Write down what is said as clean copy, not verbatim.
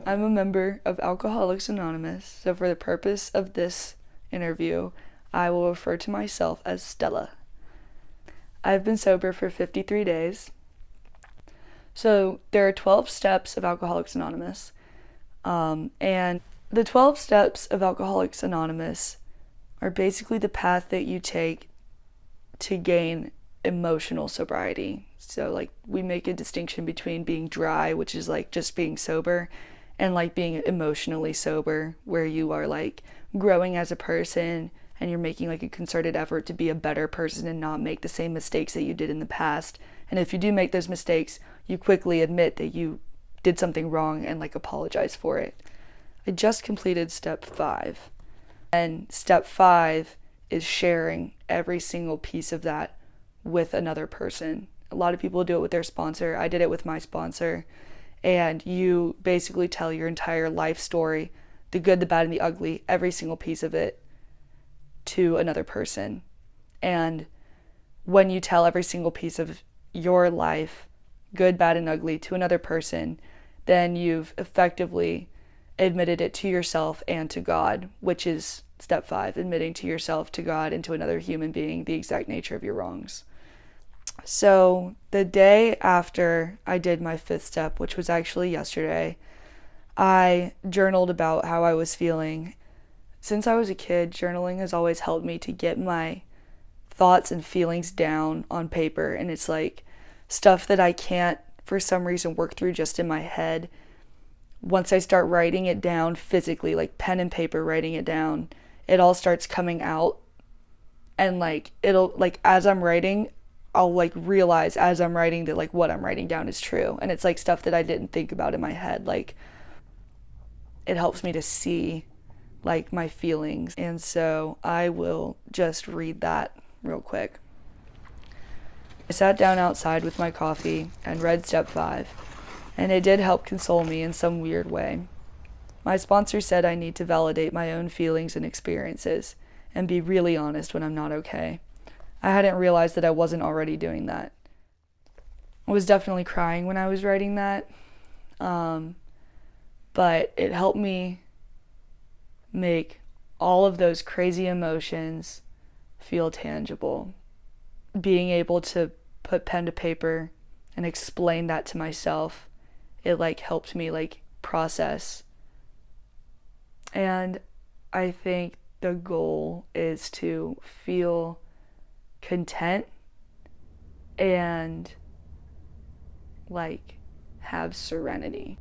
I'm a member of Alcoholics Anonymous, so for the purpose of this interview, I will refer to myself as Stella. I've been sober for 53 days. So there are 12 steps of Alcoholics Anonymous, and the 12 steps of Alcoholics Anonymous are basically the path that you take to gain emotional sobriety. So like we make a distinction between being dry, which is like just being sober, and like being emotionally sober, where you are like growing as a person and you're making like a concerted effort to be a better person and not make the same mistakes that you did in the past. And if you do make those mistakes, you quickly admit that you did something wrong and like apologize for it. I just completed step 5. And step 5 is sharing every single piece of that with another person. A lot of people do it with their sponsor. I did it with my sponsor. And you basically tell your entire life story, the good, the bad, and the ugly, every single piece of it, to another person. And when you tell every single piece of your life, good, bad, and ugly, to another person, then you've effectively admitted it to yourself and to God, which is step 5, admitting to yourself, to God, and to another human being the exact nature of your wrongs. So the day after I did my 5th step, which was actually yesterday, I journaled about how I was feeling. Since I was a kid, journaling has always helped me to get my thoughts and feelings down on paper, and it's like stuff that I can't for some reason work through just in my head. Once I start writing it down physically, like pen and paper, writing it down, it all starts coming out. And like it'll, like as I'm writing, I'll like realize as I'm writing that like what I'm writing down is true, and it's like stuff that I didn't think about in my head. Like it helps me to see like my feelings. And so I will just read that real quick. I sat down outside with my coffee and read step 5, and it did help console me in some weird way. My sponsor said I need to validate my own feelings and experiences and be really honest when I'm not okay. I hadn't realized that I wasn't already doing that. I was definitely crying when I was writing that, but it helped me make all of those crazy emotions feel tangible. Being able to put pen to paper and explain that to myself, it like helped me like process. And I think the goal is to feel content and like have serenity.